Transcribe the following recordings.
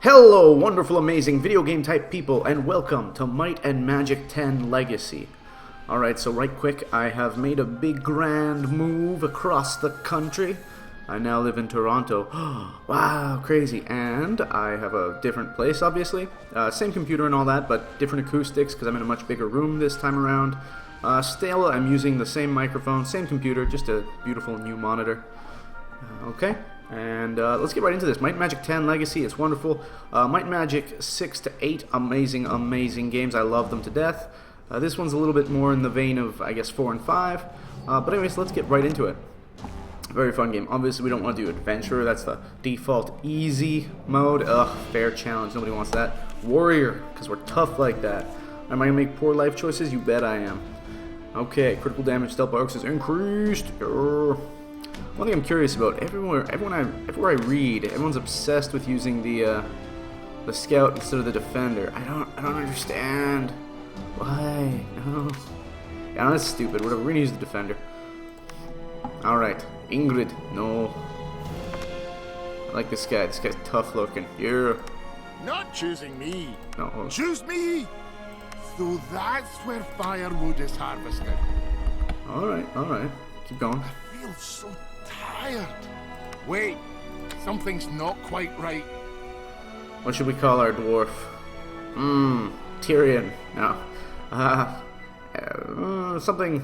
Hello, wonderful, amazing video game type people, and welcome to Might and Magic 10 Legacy. Alright, so right quick, I have made a big grand move across the country. I now live in Toronto. Wow, crazy. And I have a different place, obviously. Same computer and all that, but different acoustics because I'm in a much bigger room this time around. Still, I'm using the same microphone, same computer, just a beautiful new monitor. Okay. And let's get right into this. Might and Magic 10 Legacy, it's wonderful. Might and Magic 6 to 8, amazing, amazing games. I love them to death. This one's a little bit more in the vein of, I guess, 4 and 5. But anyways, let's get right into it. Very fun game. Obviously, we don't want to do Adventurer. That's the default easy mode. Ugh, fair challenge. Nobody wants that. Warrior, because we're tough like that. Am I going to make poor life choices? You bet I am. Okay, critical damage, stealth by orcs is increased. One thing I'm curious about, everywhere I read, everyone's obsessed with using the scout instead of the defender. I don't understand. Why? No. Yeah, that's stupid. Whatever, we're gonna use the defender. Alright, Ingrid, no. I like this guy. This guy's tough looking. Yeah. Not choosing me. No. Choose me. So that's where firewood is harvested. Alright. Keep going. I feel so tired. Wait, something's not quite right. What should we call our dwarf? Tyrion. No. Something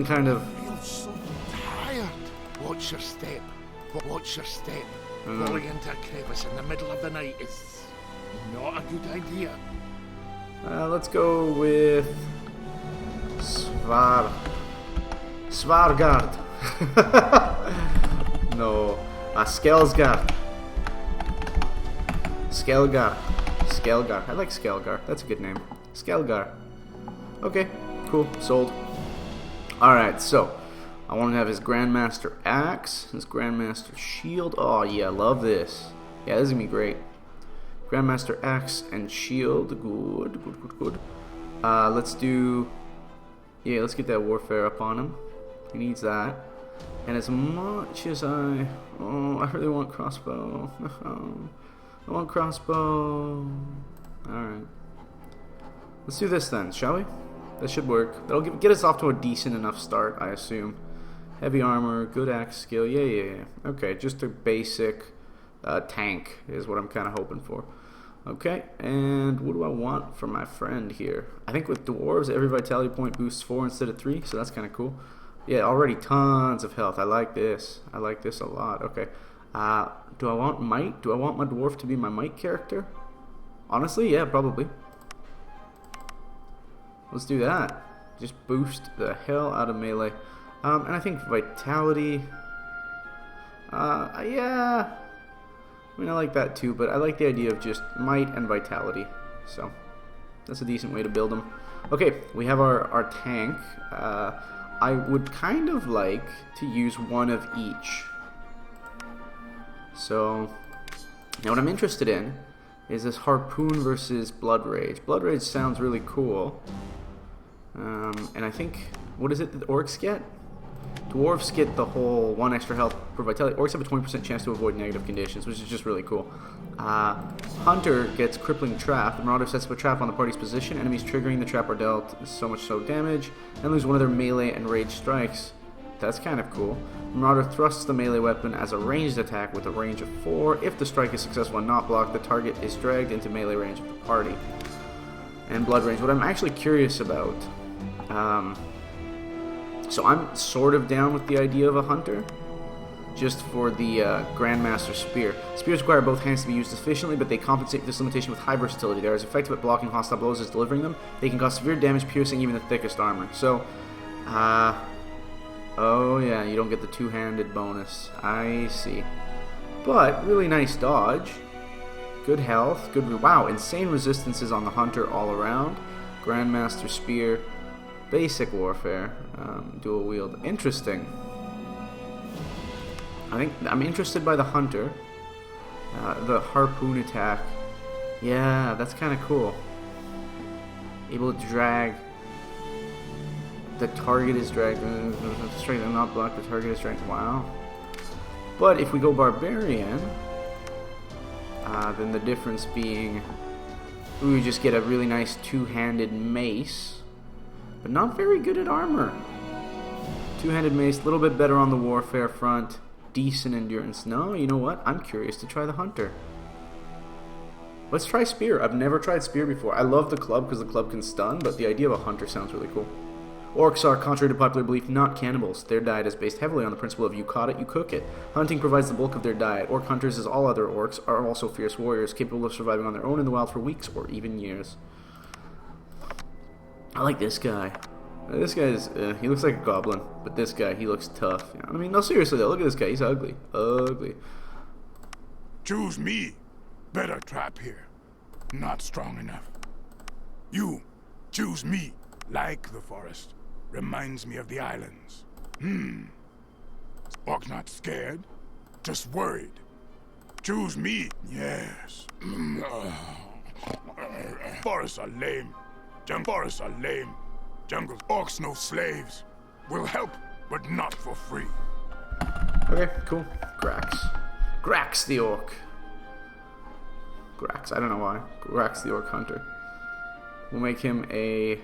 kind of. I feel so tired. Watch your step. Watch your step. Falling into a crevice in the middle of the night is not a good idea. Let's go with Svargard. No. Skelsgard. Skelgar. I like Skelgar. That's a good name. Skelgar. Okay, cool. Sold. Alright, so I want to have his Grandmaster Axe, his Grandmaster Shield. Oh, yeah, love this. Yeah, this is going to be great. Grandmaster Axe and Shield. Good. Let's do. Yeah, let's get that Warfare up on him. He needs that. And as much as I really want crossbow. I want crossbow. Alright. Let's do this then, shall we? That should work. That'll get us off to a decent enough start, I assume. Heavy armor, good axe skill. Yeah. Okay, just a basic tank is what I'm kind of hoping for. Okay, and what do I want for my friend here? I think with dwarves, every vitality point boosts 4 instead of 3, so that's kind of cool. Yeah, already tons of health. I like this. I like this a lot. Okay. Do I want might? Do I want my dwarf to be my might character? Honestly, yeah, probably. Let's do that. Just boost the hell out of melee. And I think vitality. Yeah. I mean, I like that too, but I like the idea of just might and vitality. So, that's a decent way to build them. Okay, we have our tank. I would kind of like to use one of each. So, now what I'm interested in is this Harpoon versus Blood Rage. Blood Rage sounds really cool. And I think, what is it that orcs get? Dwarves get the whole 1 extra health per vitality. Orcs have a 20% chance to avoid negative conditions, which is just really cool. Hunter gets Crippling Trap. The Marauder sets up a trap on the party's position. Enemies triggering the trap are dealt so much damage and lose one of their melee and rage strikes. That's kind of cool. The Marauder thrusts the melee weapon as a ranged attack with a range of 4. If the strike is successful and not blocked, the target is dragged into melee range of the party. And Blood Rage. What I'm actually curious about... So I'm sort of down with the idea of a hunter, just for the Grandmaster Spear. Spears require both hands to be used efficiently, but they compensate for this limitation with high versatility. They are as effective at blocking hostile blows as delivering them. They can cause severe damage, piercing even the thickest armor. So, oh yeah, you don't get the two-handed bonus. I see. But, really nice dodge. Good health. Wow, insane resistances on the hunter all around. Grandmaster Spear. Basic warfare, dual wield. Interesting. I think I'm interested by the hunter. The harpoon attack. Yeah, that's kind of cool. Able to drag. The target is dragged. Strength and not blocked. The target is dragged. Wow. But if we go barbarian, Then the difference being, we just get a really nice two-handed mace, but not very good at armor. Two-handed mace, a little bit better on the warfare front, decent endurance. No, you know what? I'm curious to try the hunter. Let's try spear. I've never tried spear before. I love the club because the club can stun, but the idea of a hunter sounds really cool. Orcs are, contrary to popular belief, not cannibals. Their diet is based heavily on the principle of you caught it, you cook it. Hunting provides the bulk of their diet. Orc hunters, as all other orcs, are also fierce warriors, capable of surviving on their own in the wild for weeks or even years. I like this guy. This guy is, he looks like a goblin, but this guy, he looks tough. You know? I mean, no, seriously though, look at this guy, he's ugly. Ugly. Choose me. Better trap here. Not strong enough. You, choose me. Like the forest. Reminds me of the islands. Orc not scared, just worried. Choose me. Yes. Forests are lame. Forests are lame. Jungle orcs no slaves. Will help, but not for free. Okay, cool. Grax. Grax the orc. Grax, I don't know why. Grax the orc hunter. We'll make him a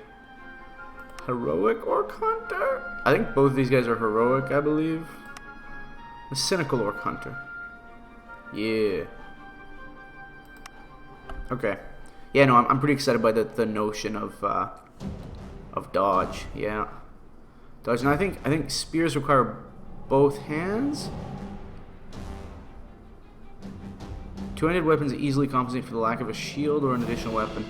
heroic orc hunter? I think both of these guys are heroic, I believe. A cynical orc hunter. Yeah. Okay. Yeah, no, I'm pretty excited by the notion of dodge. Yeah. Dodge, and I think spears require both hands. Two-handed weapons easily compensate for the lack of a shield or an additional weapon.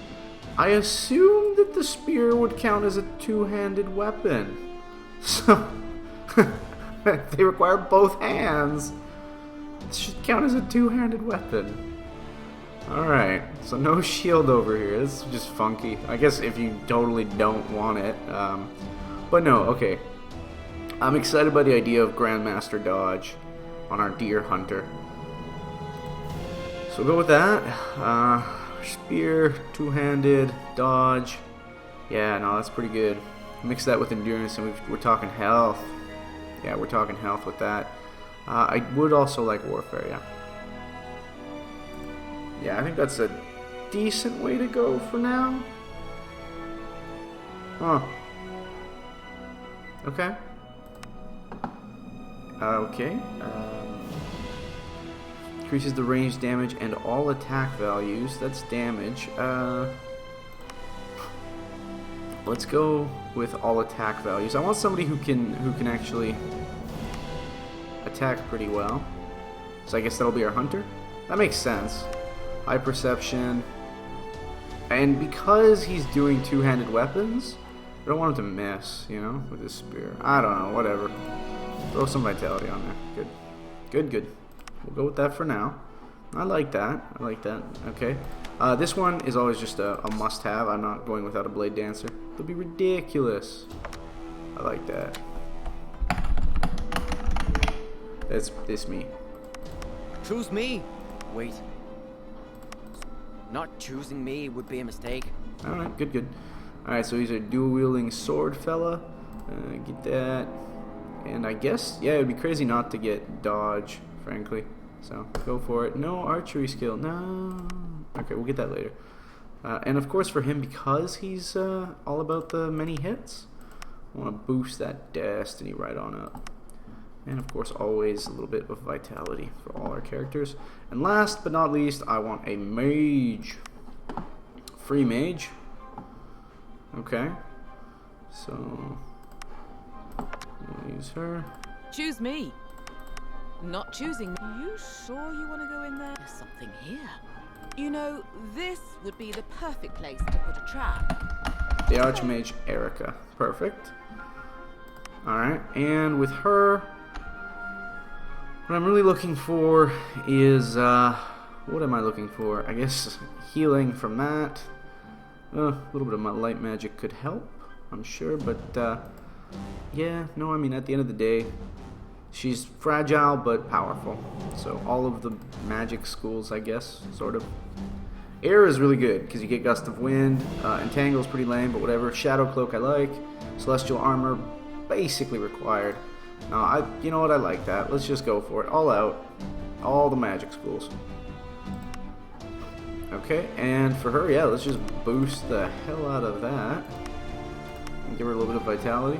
I assume that the spear would count as a two-handed weapon. So, they require both hands. This should count as a two-handed weapon. Alright, so no shield over here. This is just funky. I guess if you totally don't want it. But no, okay. I'm excited by the idea of Grandmaster Dodge on our deer hunter. So we'll go with that. Spear, two-handed, dodge. Yeah, no, that's pretty good. Mix that with endurance, and we're talking health. Yeah, we're talking health with that. I would also like warfare, yeah. Yeah, I think that's a decent way to go for now. Huh. Okay. Okay. Increases the range damage and all attack values. That's damage. Let's go with all attack values. I want somebody who can actually attack pretty well. So I guess that'll be our hunter. That makes sense. High perception. And because he's doing two-handed weapons, I don't want him to miss, you know, with his spear. I don't know, whatever. Throw some vitality on there. Good. Good, good. We'll go with that for now. I like that. I like that. Okay. This one is always just a must-have. I'm not going without a blade dancer. It'll be ridiculous. I like that. It's me. Choose me. Wait. Not choosing me would be a mistake. Alright, good, good. Alright, so he's a dual-wielding sword fella. Get that. And I guess, yeah, it would be crazy not to get dodge, frankly. So, go for it. No archery skill. No. Okay, we'll get that later. And of course for him, because he's all about the many hits, I want to boost that destiny right on up. And of course always a little bit of vitality for all our characters. And last but not least, I want a mage. Free mage. Okay. So, we'll use her. Choose me. Not choosing me. Are you sure you want to go in there? There's something here. You know, this would be the perfect place to put a trap. The Archmage Erica. Perfect. Alright, and with her, what I'm really looking for is, what am I looking for? I guess healing from that. A little bit of my light magic could help, I'm sure, but, yeah, no, I mean, at the end of the day, she's fragile but powerful. So all of the magic schools, I guess, sort of. Air is really good because you get Gust of Wind. Entangle's pretty lame, but whatever. Shadow Cloak I like. Celestial Armor, basically required. No, you know what? I like that. Let's just go for it. All out. All the magic schools. Okay, and for her, yeah, let's just boost the hell out of that. Give her a little bit of vitality.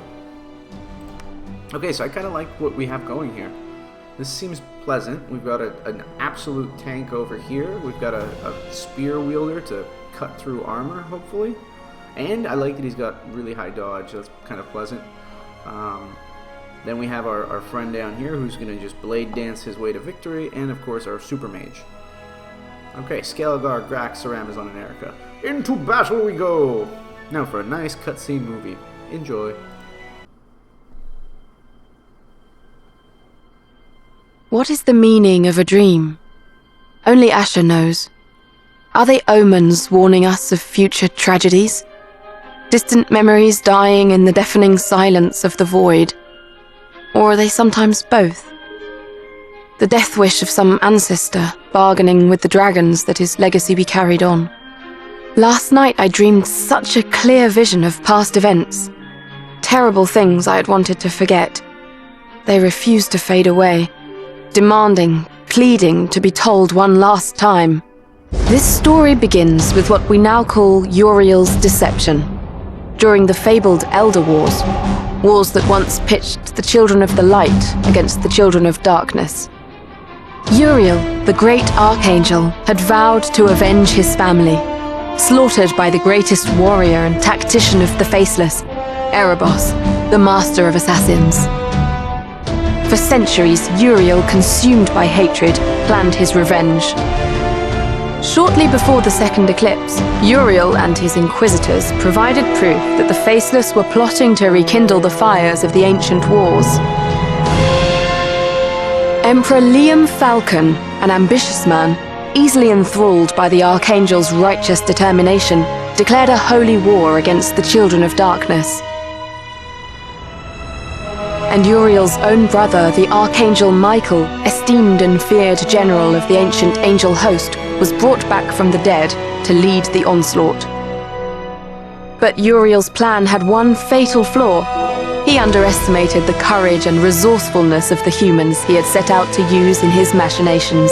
Okay, so I kind of like what we have going here. This seems pleasant. We've got an absolute tank over here. We've got a spear wielder to cut through armor, hopefully. And I like that he's got really high dodge. That's kind of pleasant. Then we have our friend down here who's going to just blade dance his way to victory. And, of course, our super mage. Okay, Skelgar, Grax, Saramazon, and Erica. Into battle we go! Now for a nice cutscene movie. Enjoy. What is the meaning of a dream? Only Asher knows. Are they omens warning us of future tragedies? Distant memories dying in the deafening silence of the void? Or are they sometimes both? The death wish of some ancestor bargaining with the dragons that his legacy be carried on. Last night I dreamed such a clear vision of past events. Terrible things I had wanted to forget. They refused to fade away, demanding, pleading to be told one last time. This story begins with what we now call Uriel's deception. During the fabled Elder Wars, wars that once pitched the children of the light against the children of darkness. Uriel, the great archangel, had vowed to avenge his family, slaughtered by the greatest warrior and tactician of the Faceless, Erebos, the master of assassins. For centuries, Uriel, consumed by hatred, planned his revenge. Shortly before the second eclipse, Uriel and his inquisitors provided proof that the Faceless were plotting to rekindle the fires of the ancient wars. Emperor Liam Falcon, an ambitious man, easily enthralled by the Archangel's righteous determination, declared a holy war against the children of darkness. And Uriel's own brother, the Archangel Michael, esteemed and feared general of the ancient angel host, was brought back from the dead to lead the onslaught. But Uriel's plan had one fatal flaw. He underestimated the courage and resourcefulness of the humans he had set out to use in his machinations.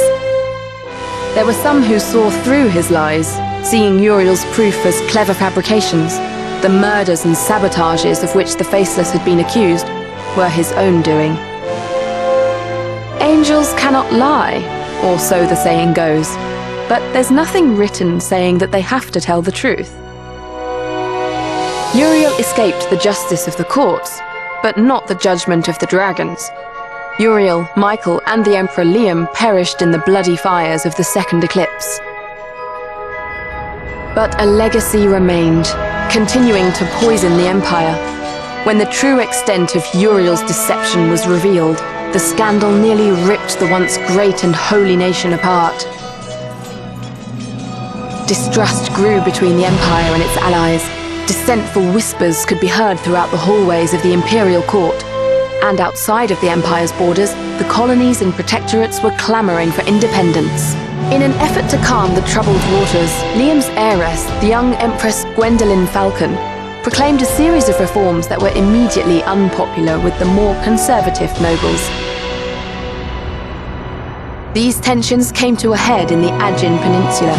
There were some who saw through his lies, seeing Uriel's proof as clever fabrications. The murders and sabotages of which the Faceless had been accused were his own doing. Angels cannot lie, or so the saying goes, but there's nothing written saying that they have to tell the truth. Uriel escaped the justice of the courts, but not the judgment of the dragons. Uriel, Michael, and the Emperor Liam perished in the bloody fires of the second eclipse. But a legacy remained, continuing to poison the Empire. When the true extent of Uriel's deception was revealed, the scandal nearly ripped the once great and holy nation apart. Distrust grew between the Empire and its allies. Dissentful whispers could be heard throughout the hallways of the Imperial Court. And outside of the Empire's borders, the colonies and protectorates were clamoring for independence. In an effort to calm the troubled waters, Liam's heiress, the young Empress Gwendolyn Falcon, proclaimed a series of reforms that were immediately unpopular with the more conservative nobles. These tensions came to a head in the Aegean Peninsula.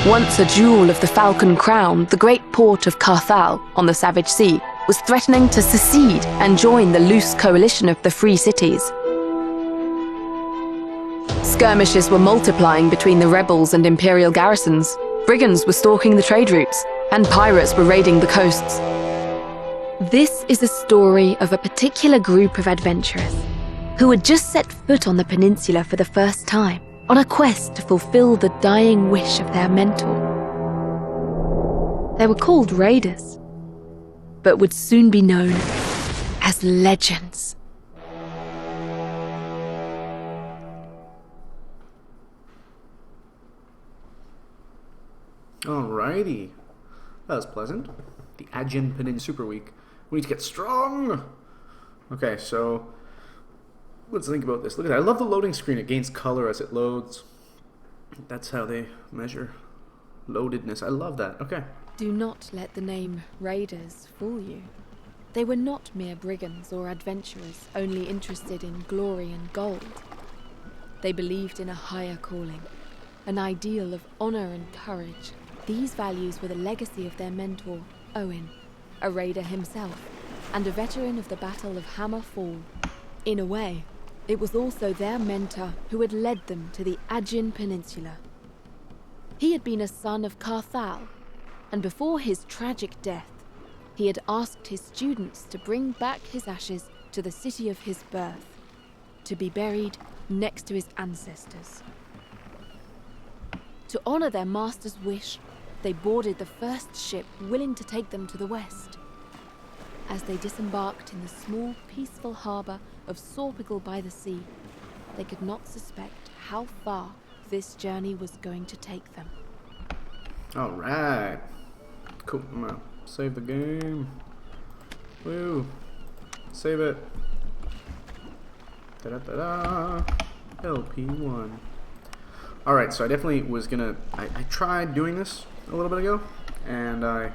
Once a jewel of the Falcon Crown, the great port of Carthal on the Savage Sea was threatening to secede and join the loose coalition of the Free Cities. Skirmishes were multiplying between the rebels and Imperial garrisons. Brigands were stalking the trade routes, and pirates were raiding the coasts. This is a story of a particular group of adventurers who had just set foot on the peninsula for the first time, on a quest to fulfill the dying wish of their mentor. They were called raiders, but would soon be known as legends. Alrighty. That was pleasant. The Aegean Peninsula Super Week. We need to get strong! Okay, so let's think about this. Look at that. I love the loading screen. It gains color as it loads. That's how they measure loadedness. I love that. Okay. Do not let the name Raiders fool you. They were not mere brigands or adventurers only interested in glory and gold. They believed in a higher calling, an ideal of honor and courage. These values were the legacy of their mentor, Owen, a raider himself, and a veteran of the Battle of Hammer Fall. In a way, it was also their mentor who had led them to the Aegean Peninsula. He had been a son of Carthal, and before his tragic death, he had asked his students to bring back his ashes to the city of his birth, to be buried next to his ancestors. To honor their master's wish, they boarded the first ship willing to take them to the west. As they disembarked in the small, peaceful harbour of Sorpigal by the sea, they could not suspect how far this journey was going to take them. Alright. Cool. I'm gonna save the game. Woo. Save it. Da-da-da-da. LP1. Alright, so I definitely was gonna... I tried doing this a little bit ago, and I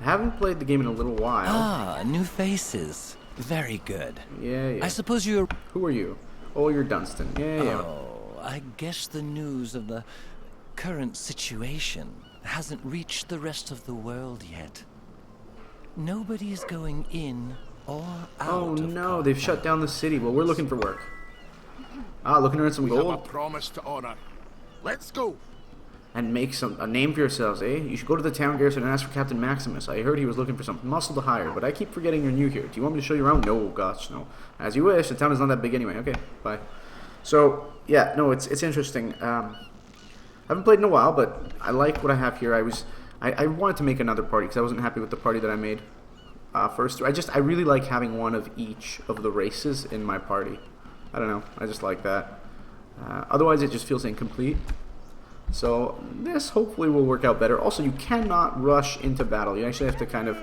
haven't played the game in a little while. Ah, new faces. Very good. Yeah. I suppose you're... Who are you? Oh, you're Dunstan. Yeah. Oh, I guess the news of the current situation hasn't reached the rest of the world yet. Nobody's going in or out. Oh of no, they've shut down the city. Well, we're looking for work. Looking to earn some We have a gold promise to honor. Let's go. and make a name for yourselves, eh? You should go to the town garrison and ask for Captain Maximus. I heard he was looking for some muscle to hire, but I keep forgetting you're new here. Do you want me to show you around? No, gosh, no. As you wish. The town is not that big anyway. Okay, bye. So, yeah, no, it's interesting. I haven't played in a while, but I like what I have here. I wanted to make another party because I wasn't happy with the party that I made first. I really like having one of each of the races in my party. I don't know. I just like that. Otherwise, it just feels incomplete. So this hopefully will work out better. Also, you cannot rush into battle. You actually have to kind of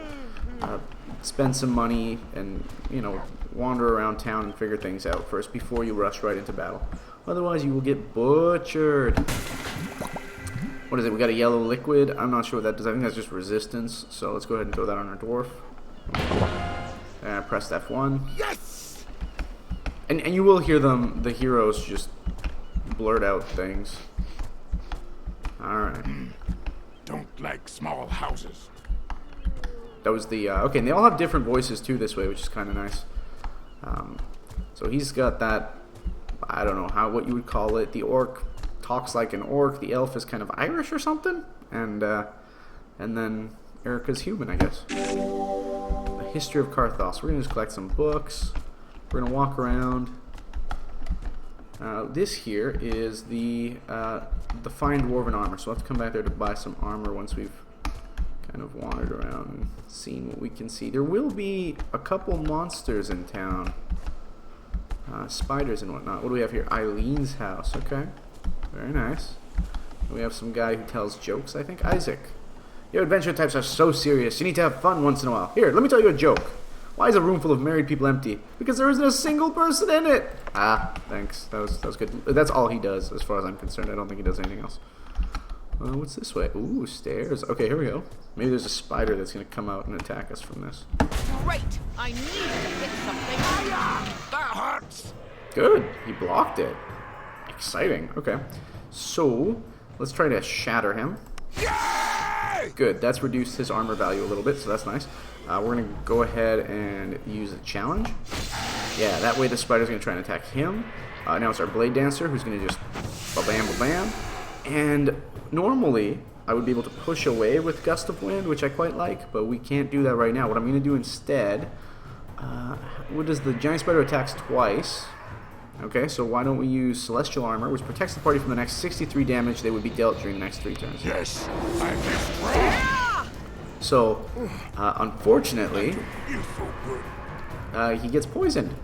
spend some money and, you know, wander around town and figure things out first before you rush right into battle. Otherwise, you will get butchered. What is it? We got a yellow liquid. I'm not sure what that does. I think that's just resistance. So let's go ahead and throw that on our dwarf. And I pressed F1. Yes! And you will hear the heroes just blurt out things. Alright. Don't like small houses. That was the, okay, and they all have different voices too this way, which is kind of nice. So he's got that, I don't know what you would call it. The orc talks like an orc. The elf is kind of Irish or something. And then Erica's human, I guess. The history of Carthal. So we're going to just collect some books. We're going to walk around. This here is the fine dwarven armor. So we'll have to come back there to buy some armor once we've kind of wandered around and seen what we can see. There will be a couple monsters in town. Spiders and whatnot. What do we have here? Eileen's house. Okay. Very nice. We have some guy who tells jokes, I think. Isaac. Your adventure types are so serious. You need to have fun once in a while. Here, let me tell you a joke. Why is a room full of married people empty? Because there isn't a single person in it. Thanks. That was good. That's all he does, as far as I'm concerned. I don't think he does anything else. What's this way? Ooh, stairs. Okay, here we go. Maybe there's a spider that's going to come out and attack us from this. Great! I needed to hit something. That hurts! Good. He blocked it. Exciting. Okay. So, let's try to shatter him. Yay! Good. That's reduced his armor value a little bit, so that's nice. We're going to go ahead and use a challenge. Yeah, that way the spider's going to try and attack him. Now it's our blade dancer who's going to just ba-bam, ba-bam. And normally, I would be able to push away with Gust of Wind, which I quite like, but we can't do that right now. What I'm going to do instead, what does the giant spider attacks twice? Okay, so why don't we use Celestial Armor, which protects the party from the next 63 damage they would be dealt during the next 3 turns. Yes, I destroy. So, unfortunately, You're so good. he gets poisoned,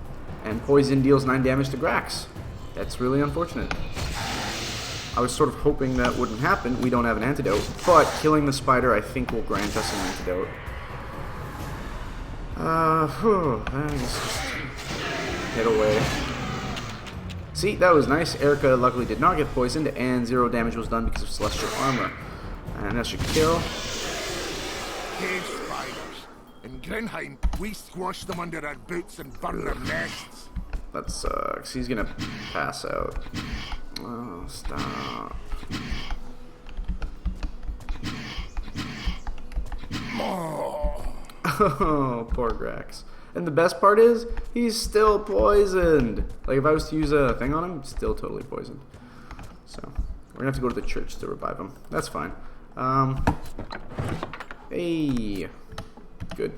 and poison deals 9 damage to Grax. That's really unfortunate. I was sort of hoping that wouldn't happen. We don't have an antidote, but killing the spider I think will grant us an antidote. I guess just hit away. See, that was nice. Erica luckily did not get poisoned, and 0 damage was done because of Celestial Armor. And that should kill. Cave spiders. In Grinheim, we squash them under our boots and burn their nests. That sucks. He's gonna pass out. Oh, stop. Oh, poor Grax. And the best part is, he's still poisoned. Like, if I was to use a thing on him, still totally poisoned. So, we're gonna have to go to the church to revive him. That's fine. Hey. Good.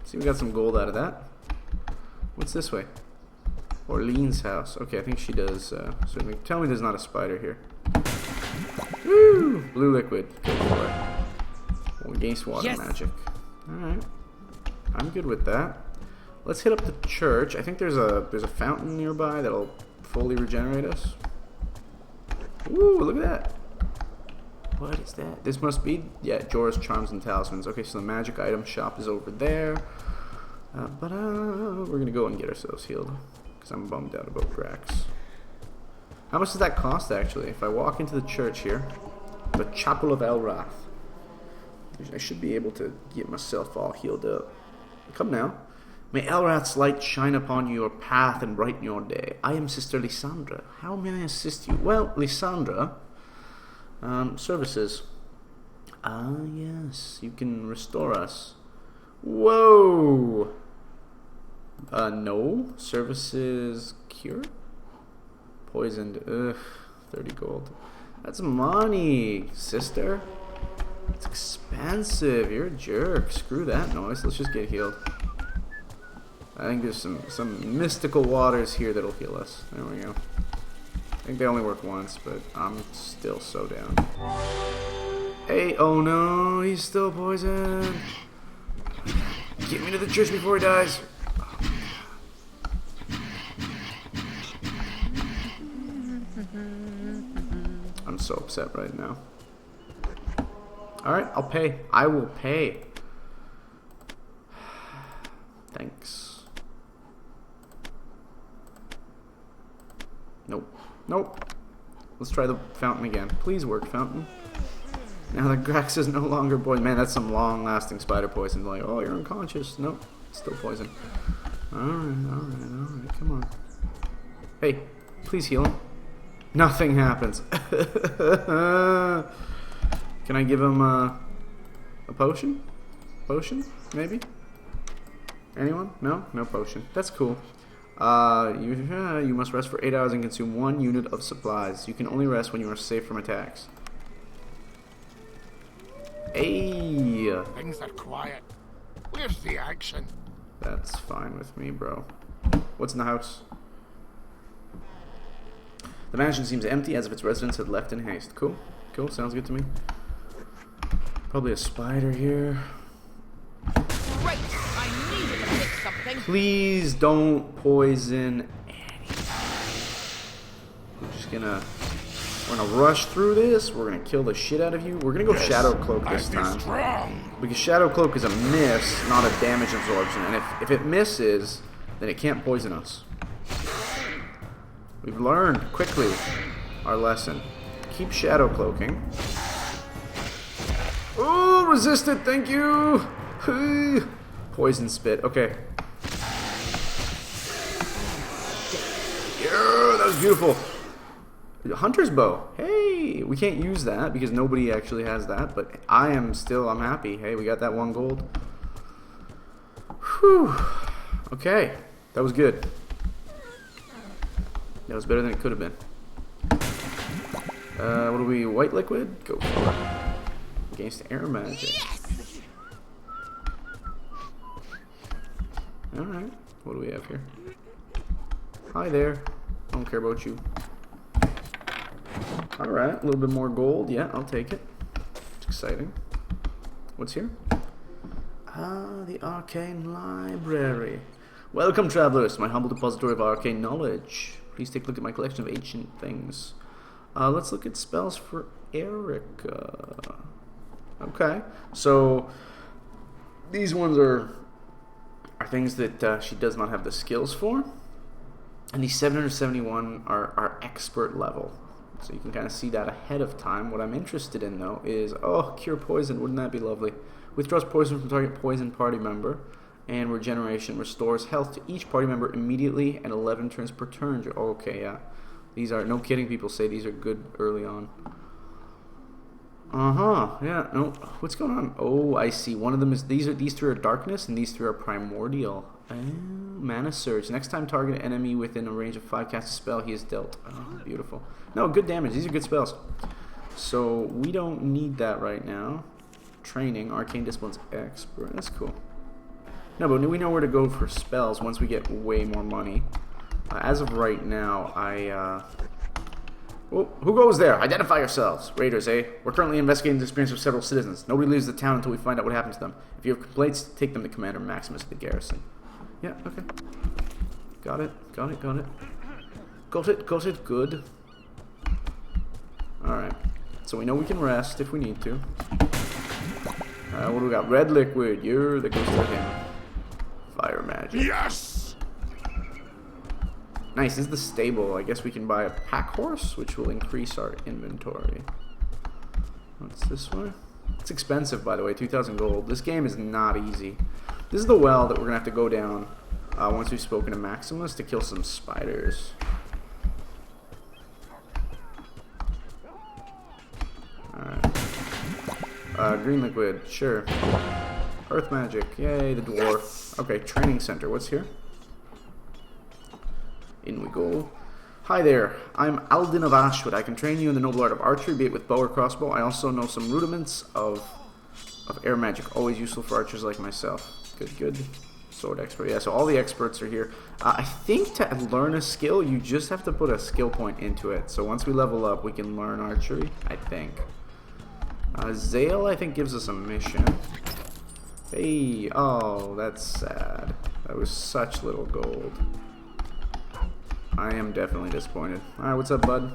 See, we got some gold out of that. What's this way? Orleans' house. Okay, I think she does. Certainly. Tell me there's not a spider here. Woo! Blue liquid. Go for it. Well, against water magic. Alright. I'm good with that. Let's hit up the church. I think there's a fountain nearby that'll fully regenerate us. Ooh, look at that. What is that? This must be, yeah, Jorah's Charms and Talismans. Okay, so the magic item shop is over there. We're gonna go and get ourselves healed. Because I'm bummed out about Grax. How much does that cost, actually? If I walk into the church here, the Chapel of Elrath, I should be able to get myself all healed up. Come now. May Elrath's light shine upon your path and brighten your day. I am Sister Lysandra. How may I assist you? Well, Lysandra, services. Ah, yes. You can restore us. Whoa! No. Services cure? Poisoned. Ugh. 30 gold. That's money, sister. It's expensive. You're a jerk. Screw that noise. Let's just get healed. I think there's some mystical waters here that'll heal us. There we go. I think they only work once, but I'm still so down. Hey, oh no, he's still poisoned. Get me to the church before he dies. I'm so upset right now. Alright, I'll pay. I will pay. Thanks. Nope. Nope. Let's try the fountain again. Please work, fountain. Now that Grax is no longer poison. Man, that's some long-lasting spider poison. Like, oh, you're unconscious. Nope. Still poison. Alright. Come on. Hey, please heal him. Nothing happens. Can I give him a potion? Potion? Maybe? Anyone? No? No potion. That's cool. You must rest for 8 hours and consume 1 unit of supplies. You can only rest when you are safe from attacks. Hey! Things are quiet. Where's the action? That's fine with me, bro. What's in the house? The mansion seems empty, as if its residents had left in haste. Cool. Cool. Sounds good to me. Probably a spider here. Great! I needed to pick something. Please don't poison anything. We're gonna rush through this. We're gonna kill the shit out of you. We're gonna go Shadow Cloak this time. Because Shadow Cloak is a miss, not a damage absorption. And if it misses, then it can't poison us. We've learned quickly our lesson. Keep Shadow Cloaking. Oh, resisted, thank you! Poison Spit, okay. Yeah, that was beautiful. Hunter's Bow. Hey, we can't use that because nobody actually has that, but I'm happy. Hey, we got that 1 gold. Whew. Okay, that was good. That was better than it could have been. What are we, white liquid? Go for it. Against air magic. Yes! Alright, what do we have here? Hi there. I don't care about you. Alright, a little bit more gold. Yeah, I'll take it. It's exciting. What's here? Ah, the Arcane Library. Welcome, travelers, to my humble depository of arcane knowledge. Please take a look at my collection of ancient things. Let's look at spells for Erica. Okay, so these ones are things that she does not have the skills for. And these 771 are expert level. So you can kind of see that ahead of time. What I'm interested in, though, is, oh, cure poison. Wouldn't that be lovely? Withdraws poison from target poison party member. And regeneration restores health to each party member immediately and 11 turns per turn. Okay, yeah. These are, no kidding, people say these are good early on. Yeah, no. What's going on? Oh, I see. One of them is these three are darkness and these three are primordial. Mana surge. Next time target enemy within a range of 5 cast a spell, he is dealt. Oh, beautiful. No, good damage. These are good spells. So we don't need that right now. Training, arcane disciplines, expert. That's cool. No, but we know where to go for spells once we get way more money. As of right now, oh, who goes there? Identify yourselves. Raiders, eh? We're currently investigating the experience of several citizens. Nobody leaves the town until we find out what happened to them. If you have complaints, take them to Commander Maximus at the garrison. Yeah, okay. Got it. Good. Alright. So we know we can rest if we need to. What do we got? Red liquid. That goes to him. Fire magic. Yes! Nice. This is the stable. I guess we can buy a pack horse, which will increase our inventory. What's this one? It's expensive, by the way. 2,000 gold. This game is not easy. This is the well that we're going to have to go down once we've spoken to Maximus to kill some spiders. Alright. Green liquid. Sure. Earth magic. Yay, the dwarf. Okay, training center. What's here? In we go. Hi there. I'm Aldin of Ashwood. I can train you in the noble art of archery, be it with bow or crossbow. I also know some rudiments of air magic. Always useful for archers like myself. Good. Sword expert. Yeah, so all the experts are here. I think to learn a skill, you just have to put a skill point into it. So once we level up, we can learn archery, I think. Zale, I think, gives us a mission. Hey, oh, that's sad. That was such little gold. I am definitely disappointed. Alright, what's up, bud?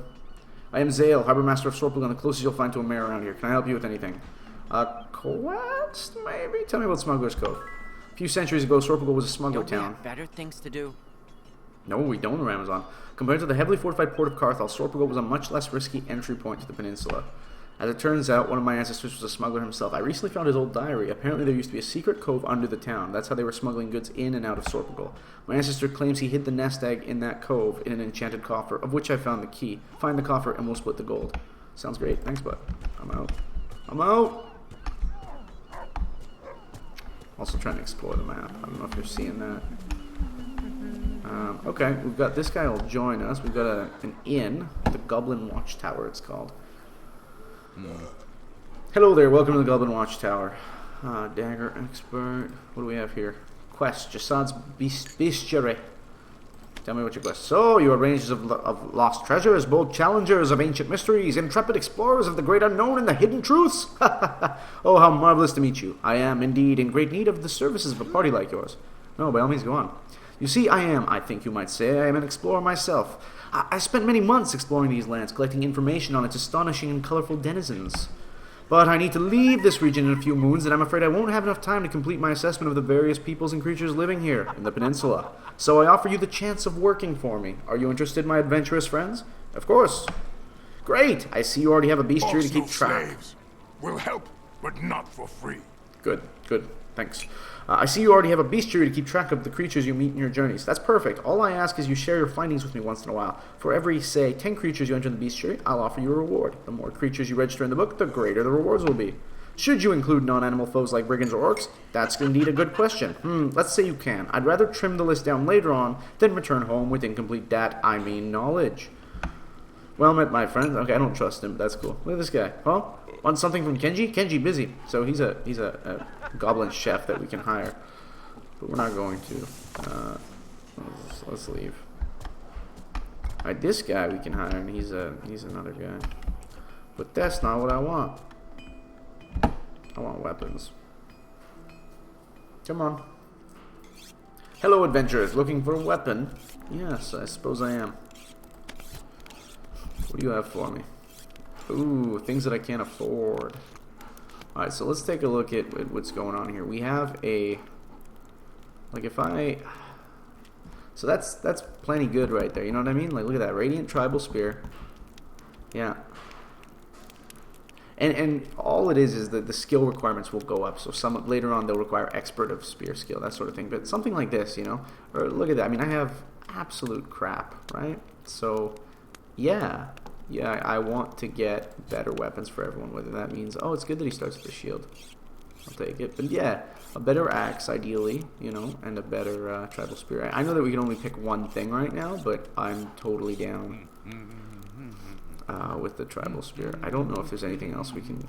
I am Zale, Harbor Master of Sorpigal, the closest you'll find to a mayor around here. Can I help you with anything? Quest, maybe? Tell me about Smuggler's Cove. A few centuries ago, Sorpigal was a smuggler Don't we town. have better things to do? No, we don't, Ramazan. Compared to the heavily fortified port of Carthal, Sorpigal was a much less risky entry point to the peninsula. As it turns out, one of my ancestors was a smuggler himself. I recently found his old diary. Apparently there used to be a secret cove under the town. That's how they were smuggling goods in and out of Sorpigal. My ancestor claims he hid the nest egg in that cove in an enchanted coffer, of which I found the key. Find the coffer and we'll split the gold. Sounds great. Thanks, bud. I'm out. Also trying to explore the map. I don't know if you're seeing that. Okay, we've got this guy will join us. We've got an inn. The Goblin Watchtower, it's called. Hello there, welcome to the Goblin Watchtower. Dagger expert. What do we have here? Quest, Jasad's Bestiary. Tell me what your quest. So, you are rangers of lost treasures, bold challengers of ancient mysteries, intrepid explorers of the great unknown and the hidden truths. Oh, how marvelous to meet you. I am indeed in great need of the services of a party like yours. No, by all means, go on. You see, I think you might say, I am an explorer myself. I spent many months exploring these lands, collecting information on its astonishing and colorful denizens. But I need to leave this region in a few moons, and I'm afraid I won't have enough time to complete my assessment of the various peoples and creatures living here in the peninsula. So I offer you the chance of working for me. Are you interested, my adventurous friends? Of course. Great! I see you already have a bestiary to keep track. Slaves will help, but not for free. Good. Thanks. I see you already have a bestiary to keep track of the creatures you meet in your journeys. That's perfect. All I ask is you share your findings with me once in a while. For every, say, 10 creatures you enter in the bestiary, I'll offer you a reward. The more creatures you register in the book, the greater the rewards will be. Should you include non-animal foes like brigands or orcs? That's indeed a good question. Let's say you can. I'd rather trim the list down later on than return home with incomplete knowledge. Well met, my friend. Okay, I don't trust him, but that's cool. Look at this guy. Huh? Want something from Kenji? Kenji busy. So he's a goblin chef that we can hire. But we're not going to. Let's leave. Alright, this guy we can hire, and he's another guy. But that's not what I want. I want weapons. Come on. Hello, adventurers. Looking for a weapon? Yes, I suppose I am. What do you have for me? Ooh, things that I can't afford. Alright, so let's take a look at what's going on here. We have a... Like, if I... So that's plenty good right there, you know what I mean? Like, look at that. Radiant Tribal Spear. Yeah. And all it is that the skill requirements will go up. So some later on, they'll require Expert of Spear skill, that sort of thing. But something like this, you know? Or look at that. I mean, I have absolute crap, right? So, yeah. Yeah, I want to get better weapons for everyone, whether that means, oh, it's good that he starts with the shield. I'll take it. But yeah, a better axe, ideally, you know, and a better tribal spear. I know that we can only pick one thing right now, but I'm totally down with the tribal spear. I don't know if there's anything else we can...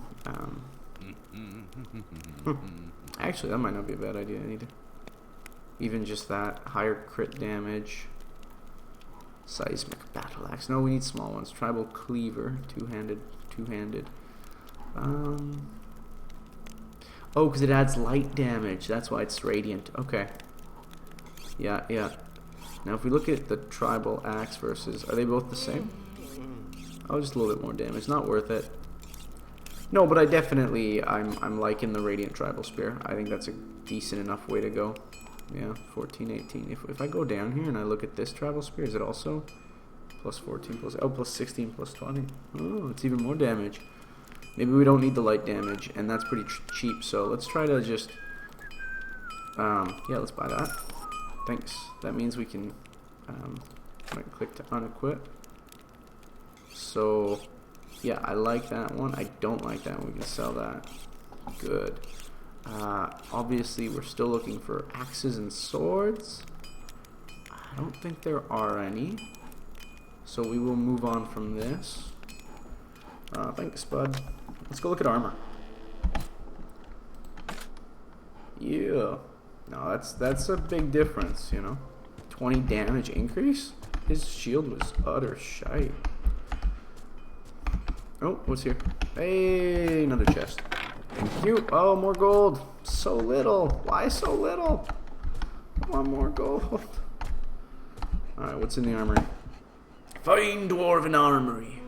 Actually, that might not be a bad idea either. Even just that. Higher crit damage. Seismic battle axe. No, we need small ones. Tribal cleaver. Two-handed. Oh, because it adds light damage. That's why it's radiant. Okay. Yeah. Now, if we look at the tribal axe versus... Are they both the same? Oh, just a little bit more damage. Not worth it. No, but I definitely... I'm liking the radiant tribal spear. I think that's a decent enough way to go. Yeah, 14, 18. If I go down here and I look at this tribal spear, is it also plus 14, plus 16, plus 20? Oh, it's even more damage. Maybe we don't need the light damage, and that's pretty cheap, so let's try to just... yeah, let's buy that. Thanks. That means we can right click to unequip. So, yeah, I like that one. I don't like that one. We can sell that. Good. Obviously, we're still looking for axes and swords. I don't think there are any. So we will move on from this. Thanks, bud. Let's go look at armor. Yeah. No, that's a big difference, you know. 20 damage increase? His shield was utter shite. Oh, what's here? Hey, another chest. Thank you. Oh, more gold. So little. Why so little? I want more gold. Alright, what's in the armory? Fine dwarven armory.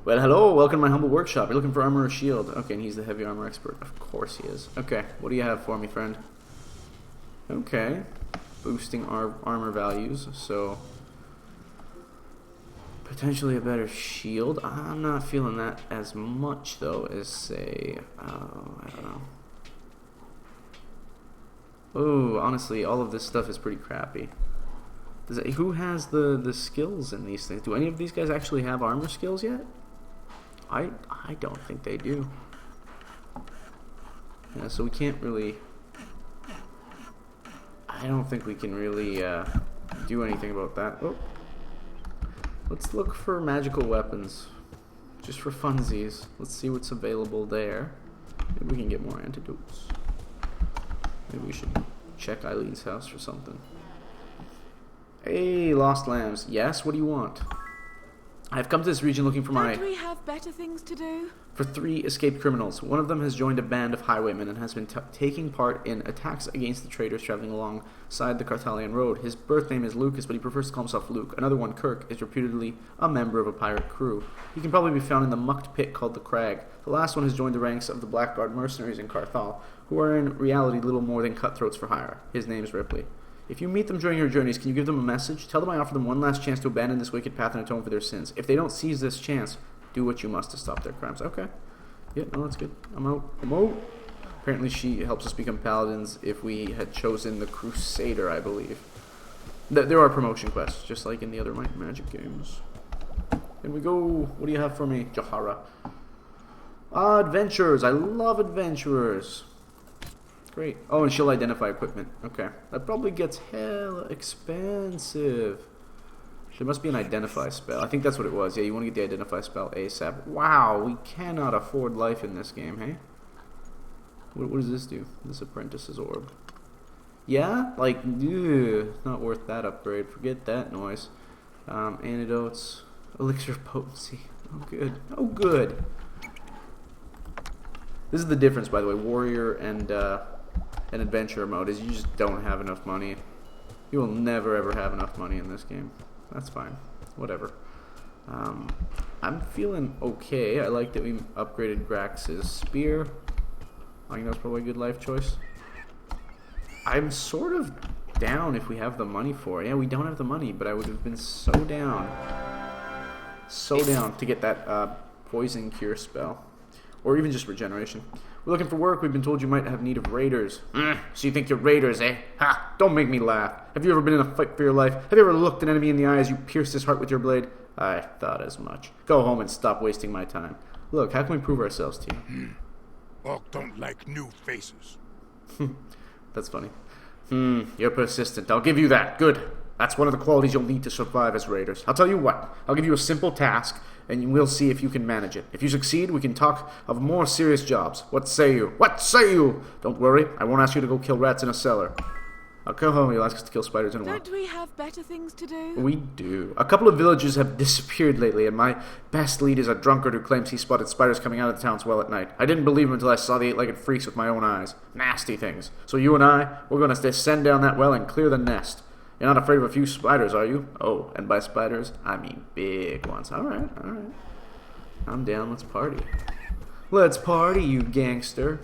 Well, hello. Welcome to my humble workshop. You're looking for armor or shield. Okay, and he's the heavy armor expert. Of course he is. Okay, what do you have for me, friend? Okay. Boosting our armor values, so... potentially a better shield. I'm not feeling that as much, though, as, say... I don't know. Oh, honestly, all of this stuff is pretty crappy. Who has the skills in these things? Do any of these guys actually have armor skills yet? I don't think they do. Yeah, so we can't really... I don't think we can really do anything about that. Oh. Let's look for magical weapons. Just for funsies. Let's see what's available there. Maybe we can get more antidotes. Maybe we should check Eileen's house for something. Hey, lost lambs. Yes, what do you want? I've come to this region looking for Don't we have better things to do? For 3 escaped criminals. One of them has joined a band of highwaymen and has been taking part in attacks against the traders traveling alongside the Carthalian road. His birth name is Lucas, but he prefers to call himself Luke. Another one, Kirk, is reputedly a member of a pirate crew. He can probably be found in the mucked pit called the Crag. The last one has joined the ranks of the Blackguard mercenaries in Carthal, who are in reality little more than cutthroats for hire. His name is Ripley. If you meet them during your journeys, can you give them a message? Tell them I offer them one last chance to abandon this wicked path and atone for their sins. If they don't seize this chance, do what you must to stop their crimes. Okay. Yeah, no, that's good. I'm out. Apparently she helps us become paladins if we had chosen the Crusader, I believe. There are promotion quests, just like in the other Might and Magic games. Here we go. What do you have for me, Jahara? Adventurers. I love adventurers. Great. Oh, and she'll identify equipment. Okay. That probably gets hella expensive. There must be an identify spell. I think that's what it was. Yeah, you want to get the identify spell ASAP. Wow, we cannot afford life in this game, hey? What does this do? This apprentice's orb. Yeah? Like, ugh, not worth that upgrade. Forget that noise. Antidotes. Elixir of potency. Oh, good. Oh, good. This is the difference, by the way. Warrior and adventurer mode is you just don't have enough money. You will never, ever have enough money in this game. That's fine. Whatever. I'm feeling okay. I like that we upgraded Grax's spear. I think that's probably a good life choice. I'm sort of down if we have the money for it. Yeah, we don't have the money, but I would have been so down. So down to get that poison cure spell. or even just regeneration. We're looking for work. We've been told you might have need of raiders. So you think you're raiders, eh? Ha! Don't make me laugh. Have you ever been in a fight for your life? Have you ever looked an enemy in the eye as you pierced his heart with your blade? I thought as much. Go home and stop wasting my time. Look, how can we prove ourselves to you? Orc don't like new faces. That's funny. You're persistent. I'll give you that. Good. That's one of the qualities you'll need to survive as raiders. I'll tell you what. I'll give you a simple task, and we'll see if you can manage it. If you succeed, we can talk of more serious jobs. What say you? What say you? Don't worry. I won't ask you to go kill rats in a cellar. I'll come home. You'll ask us to kill spiders in a while. Don't we have better things to do? We do. A couple of villagers have disappeared lately, and my best lead is a drunkard who claims he spotted spiders coming out of the town's well at night. I didn't believe him until I saw the eight-legged freaks with my own eyes. Nasty things. So you and we're going to descend down that well and clear the nest. You're not afraid of a few spiders, are you? Oh, and by spiders, I mean big ones. Alright, alright. I'm down. Let's party. Let's party, you gangster.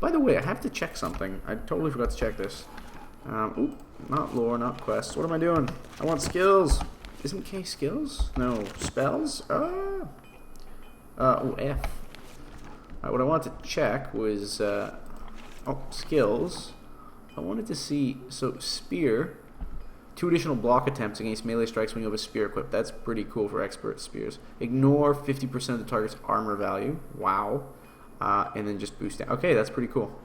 By the way, I have to check something. I totally forgot to check this. Oop, not lore, not quests. What am I doing? I want skills. Isn't K skills? No, spells? Oh, F. What I wanted to check was, skills. I wanted to see, so spear, 2 additional block attempts against melee strikes when you have a spear equipped. That's pretty cool for expert spears. Ignore 50% of the target's armor value. Wow. And then just boost down. Okay, that's pretty cool.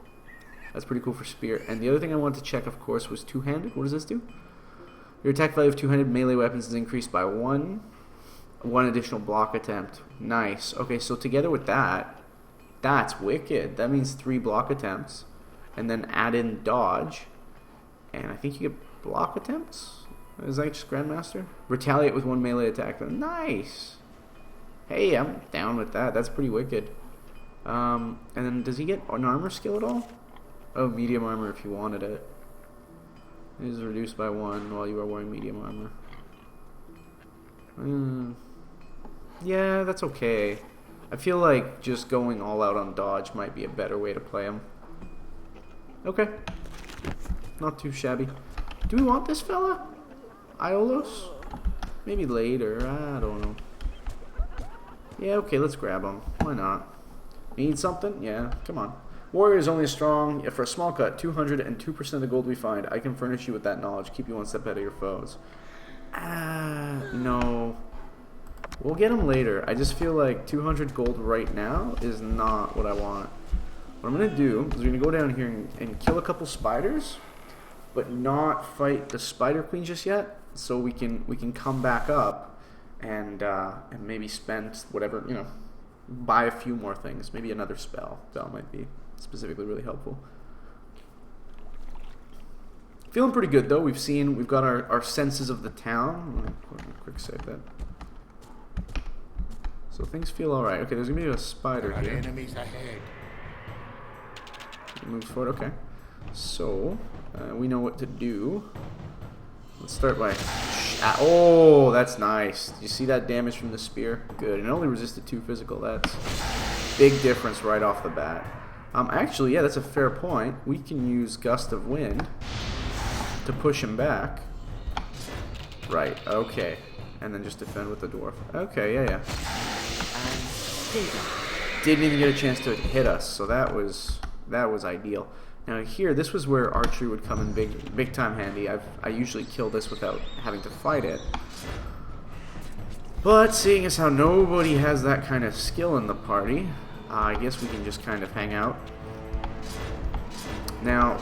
That's pretty cool for spear. And the other thing I wanted to check, of course, was two-handed. What does this do? Your attack value of two-handed melee weapons is increased by 1 additional block attempt. Nice. Okay, so together with that, that's wicked. That means 3 block attempts. And then add in dodge. And I think you get block attempts? Is that just Grandmaster? Retaliate with 1 melee attack. Nice. Hey, I'm down with that. That's pretty wicked. And then does he get an armor skill at all? Oh, medium armor if you wanted it. It is reduced by 1 while you are wearing medium armor. Yeah, that's okay. I feel like just going all out on dodge might be a better way to play him. Okay. Not too shabby. Do we want this fella? Iolos? Maybe later. I don't know. Yeah, okay, let's grab him. Why not? Need something? Yeah, come on. Warrior is only as strong if for a small cut, 202% of the gold we find. I can furnish you with that knowledge. Keep you one step ahead of your foes. No. We'll get him later. I just feel like 200 gold right now is not what I want. What I'm going to do is we're going to go down here and kill a couple spiders, but not fight the spider queen just yet, so we can come back up and maybe spend whatever, you know, buy a few more things. Maybe another spell. Spell might be specifically really helpful. Feeling pretty good though. We've got our senses of the town. Quick save that. So things feel alright. Okay, there's gonna be a spider here. Enemies ahead. Moves forward. Okay. So we know what to do. Let's start by. Oh, that's nice. Did you see that damage from the spear? Good. And it only resisted 2 physical. That's big difference right off the bat. Actually, yeah, that's a fair point. We can use Gust of Wind to push him back. Right, okay. And then just defend with the dwarf. Okay, yeah. Didn't even get a chance to hit us, so that was ideal. Now here, this was where archery would come in big time handy. I usually kill this without having to fight it. But seeing as how nobody has that kind of skill in the party, I guess we can just kind of hang out. Now,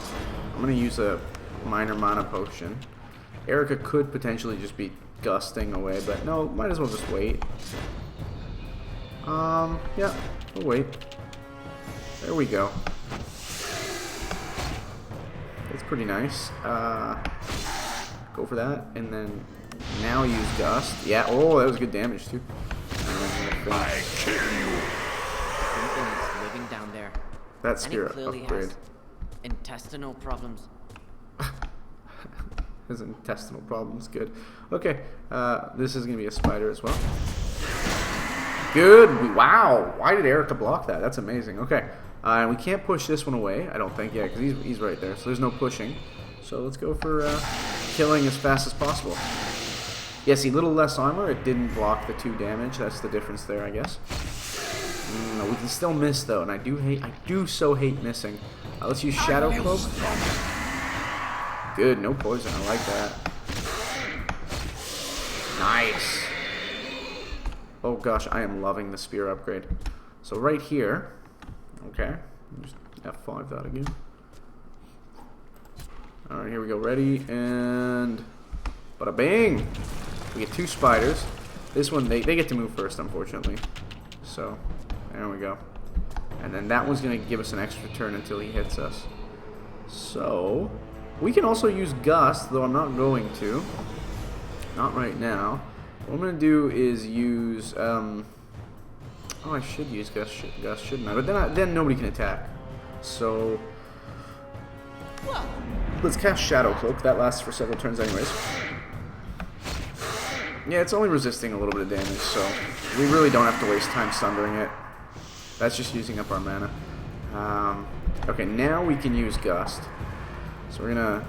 I'm going to use a minor mana potion. Erica could potentially just be gusting away, but no, might as well just wait. Yeah, we'll wait. There we go. That's pretty nice. Go for that, and then now use Gust. Yeah, oh, that was good damage too. I kill you. Something is living down there. That spirit and it clearly upgrade. has intestinal problems. His intestinal problems, good. Okay, this is gonna be a spider as well. Good. Wow. Why did Erica block that? That's amazing. Okay. And we can't push this one away, I don't think. Yeah, because he's right there. So there's no pushing. So let's go for killing as fast as possible. Yeah, see, little less armor. It didn't block the 2 damage. That's the difference there, I guess. No, we can still miss though, and I do so hate missing. Let's use Shadow Cloak. Good, no poison. I like that. Nice. Oh gosh, I am loving the spear upgrade. So right here, okay, just F5 that again. All right, here we go. Ready and bada bing. We get 2 spiders. This one they get to move first, unfortunately. So there we go. And then that one's gonna give us an extra turn until he hits us. So we can also use Gust, though I'm not going to. Not right now. What I'm gonna do is use oh, I should use Gust, shouldn't I? But then nobody can attack. So let's cast Shadow Cloak. That lasts for several turns anyways. Yeah, it's only resisting a little bit of damage, so we really don't have to waste time sundering it. That's just using up our mana. Okay, now we can use Gust. So we're gonna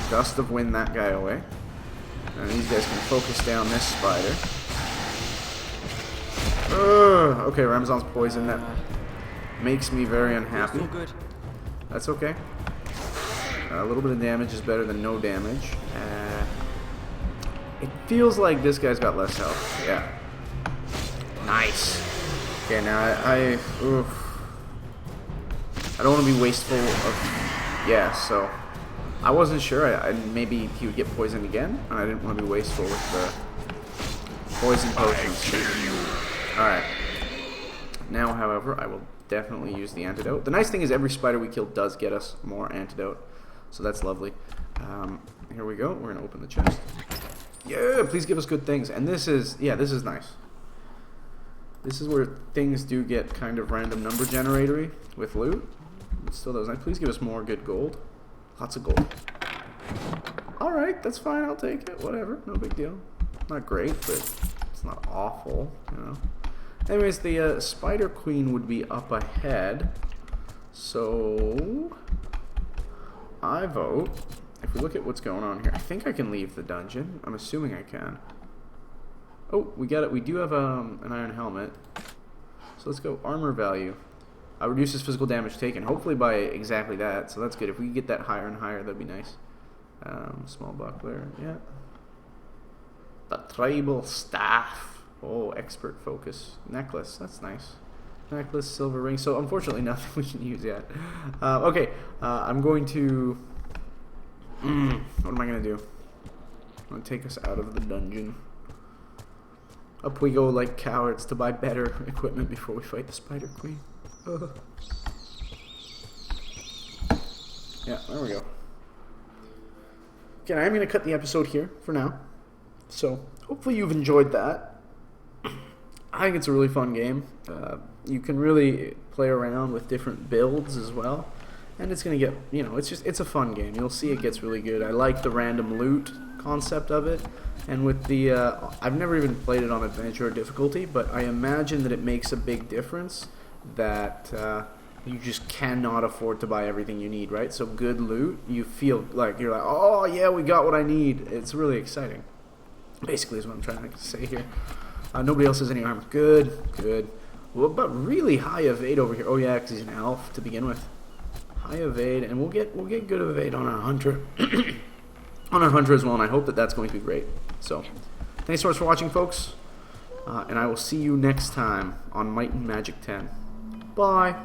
Gust of Wind that guy away. And these guys can focus down this spider. Okay, Ramazan's poison. That makes me very unhappy. That's okay. A little bit of damage is better than no damage. It feels like this guy's got less health. Yeah. Nice. Okay, now I don't want to be wasteful of... Yeah, so... I wasn't sure. Maybe he would get poisoned again, and I didn't want to be wasteful with the poison potions. Alright. Now, however, I will definitely use the antidote. The nice thing is every spider we kill does get us more antidote, so that's lovely. Here we go. We're going to open the chest. Yeah, please give us good things. And this is... Yeah, this is nice. This is where things do get kind of random number generatory with loot. It still does nice. Please give us more good gold. Lots of gold. Alright, that's fine. I'll take it. Whatever. No big deal. Not great, but it's not awful, you know. Anyways, the Spider Queen would be up ahead. So... I vote... If we look at what's going on here, I think I can leave the dungeon. I'm assuming I can. Oh, we got it. We do have an iron helmet. So let's go armor value. Reduces physical damage taken, hopefully by exactly that. So that's good. If we can get that higher and higher, that'd be nice. Small buckler, yeah. The tribal staff. Oh, expert focus. Necklace, that's nice. Necklace, silver ring. So unfortunately, nothing we can use yet. Okay, I'm going to... what am I going to do? I'm going to take us out of the dungeon. Up we go like cowards to buy better equipment before we fight the Spider Queen. Yeah, there we go. Again, I'm going to cut the episode here for now. So, hopefully you've enjoyed that. I think it's a really fun game. You can really play around with different builds as well. And it's going to get, you know, it's a fun game. You'll see it gets really good. I like the random loot concept of it. And with the, I've never even played it on adventure or difficulty, but I imagine that it makes a big difference that you just cannot afford to buy everything you need, right? So good loot, you feel like you're like, oh yeah, we got what I need. It's really exciting. Basically is what I'm trying to say here. Nobody else has any armor. Good. Well, but really high evade over here. Oh yeah, because he's an elf to begin with. High evade, and we'll get good evade on our hunter. On our hunter as well, and I hope that that's going to be great. So, thanks so much for watching, folks. And I will see you next time on Might and Magic 10. Bye.